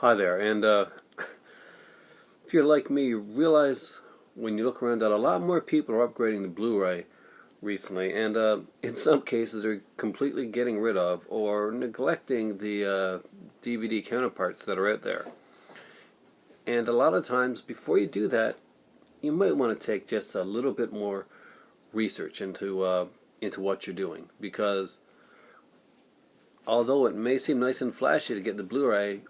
Hi there, and if you're like me, you realize when you look around that a lot more people are upgrading to Blu-ray recently, and in some cases they're completely getting rid of or neglecting the DVD counterparts that are out there. And a lot of times, before you do that, you might want to take just a little bit more research into what you're doing, because although it may seem nice and flashy to get the Blu-ray,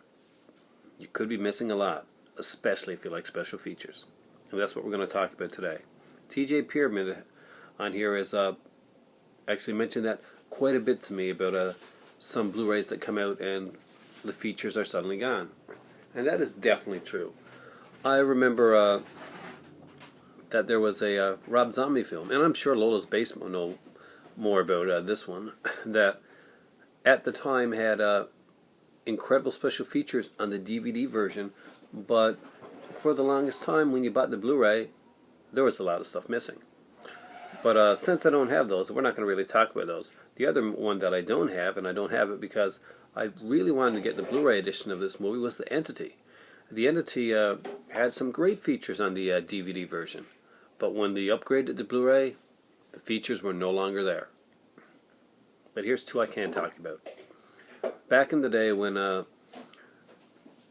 you could be missing a lot, especially if you like special features. And that's what we're going to talk about today. TJ Pyramid on here has actually mentioned that quite a bit to me about some Blu-rays that come out and the features are suddenly gone. And that is definitely true. I remember that there was a Rob Zombie film, and I'm sure Lola's Basement will know more about this one, that at the time had incredible special features on the DVD version, but for the longest time when you bought the Blu-ray, there was a lot of stuff missing. But since I don't have those, we're not going to really talk about those. The other one that I don't have, and I don't have it because I really wanted to get the Blu-ray edition of this movie, was The Entity. The Entity had some great features on the DVD version, but when they upgraded to Blu-ray, the features were no longer there. But here's two I can talk about. Back in the day when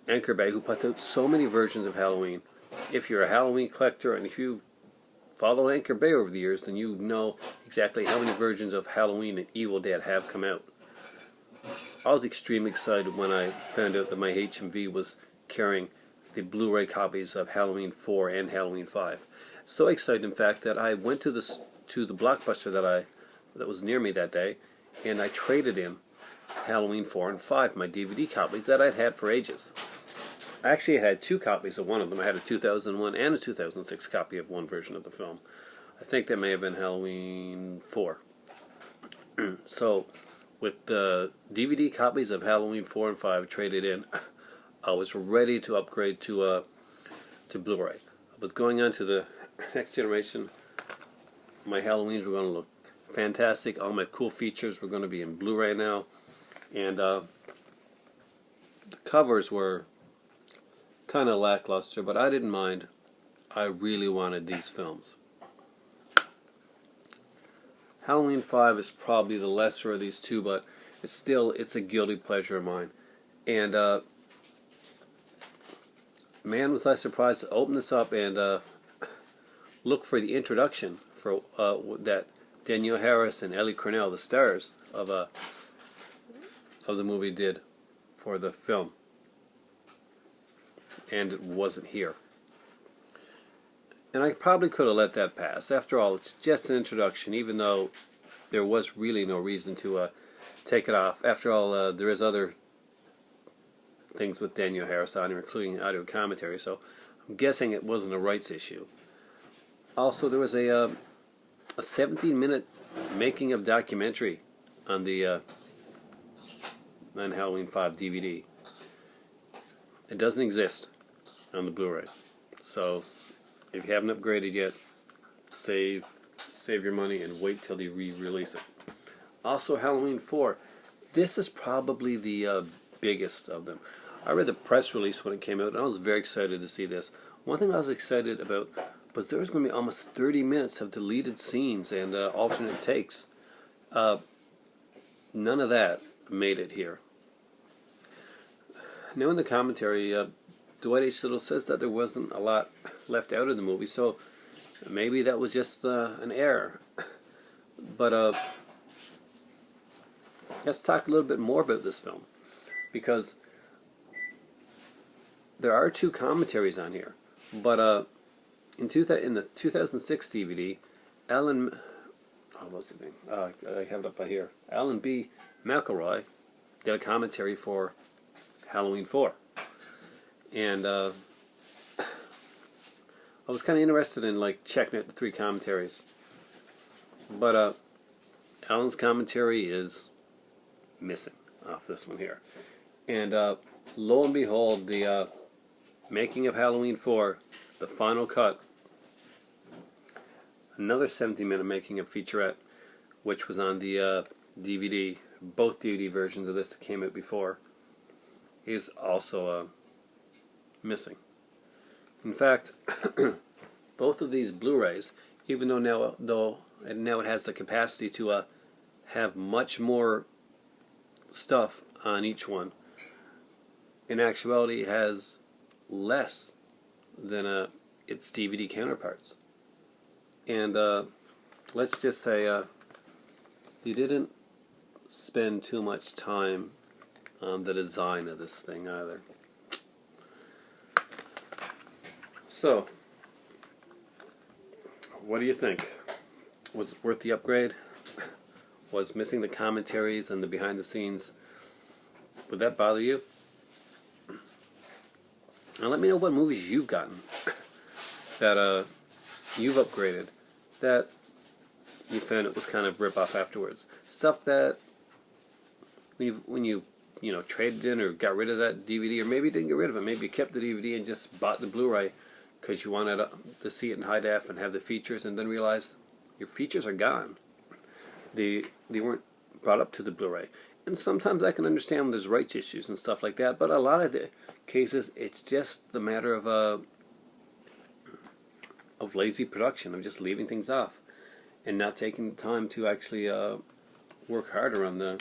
Anchor Bay, who puts out so many versions of Halloween, if you're a Halloween collector and if you've followed Anchor Bay over the years, then you know exactly how many versions of Halloween and Evil Dead have come out. I was extremely excited when I found out that my HMV was carrying the Blu-ray copies of Halloween 4 and Halloween 5. So excited, in fact, that I went to the Blockbuster that was near me that day, and I traded in Halloween 4 and 5, my DVD copies that I'd had for ages. I actually had two copies of one of them. I had a 2001 and a 2006 copy of one version of the film. I think that may have been Halloween 4. So, with the DVD copies of Halloween 4 and 5 traded in, I was ready to upgrade to Blu-ray. I was going on to the next generation. My Halloweens were going to look fantastic. All my cool features were going to be in Blu-ray now. And the covers were kind of lackluster, but I didn't mind. I really wanted these films. Halloween 5 is probably the lesser of these two, but it's a guilty pleasure of mine. And man, was I surprised to open this up and look for the introduction for that Danielle Harris and Ellie Cornell, the stars of the movie, did for the film, and it wasn't here. And I probably could have let that pass. After all, it's just an introduction, even though there was really no reason to take it off. After all, there is other things with Danielle Harris on here, including audio commentary, so I'm guessing it wasn't a rights issue. Also, there was a 17-minute making of documentary on the on Halloween 5 DVD. It doesn't exist on the Blu-ray. So if you haven't upgraded yet, save your money and wait till they re-release it. Also, Halloween 4. This is probably the biggest of them. I read the press release when it came out, and I was very excited to see this. One thing I was excited about was there was going to be almost 30 minutes of deleted scenes and alternate takes. None of that made it here. Now in the commentary, Dwight H. Little says that there wasn't a lot left out of the movie, so maybe that was just an error. But let's talk a little bit more about this film, because there are two commentaries on here. But in the 2006 DVD, what's his name? I have it up by here. Alan B. McElroy did a commentary for Halloween 4. And I was kind of interested in checking out the three commentaries. But Alan's commentary is missing off this one here. And lo and behold, the making of Halloween 4, the final cut, another 17-minute making of featurette, which was on the DVD, both DVD versions of this that came out before, is also missing. In fact, both of these Blu-rays, even though now it has the capacity to have much more stuff on each one, in actuality it has less than its DVD counterparts. And let's just say you didn't spend too much time on the design of this thing either. So, what do you think? Was it worth the upgrade? Was missing the commentaries and the behind the scenes, would that bother you? Now let me know what movies you've gotten that you've upgraded that you found it was kind of rip off afterwards. Stuff that when you traded in or got rid of that DVD, or maybe you didn't get rid of it, maybe you kept the DVD and just bought the Blu-ray because you wanted to see it in high def and have the features, and then realized your features are gone. They weren't brought up to the Blu-ray. And sometimes I can understand when there's rights issues and stuff like that, but a lot of the cases it's just the matter of lazy production, of just leaving things off and not taking the time to actually work harder on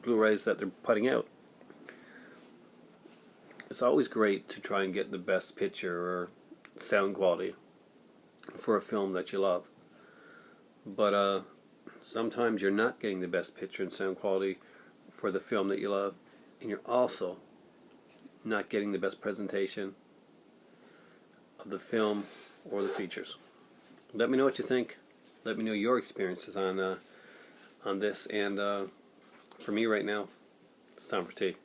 Blu-rays that they're putting out. It's always great to try and get the best picture or sound quality for a film that you love, but sometimes you're not getting the best picture and sound quality for the film that you love, and you're also not getting the best presentation of the film or the features. Let me know what you think. Let me know your experiences on this, and for me right now, it's time for tea.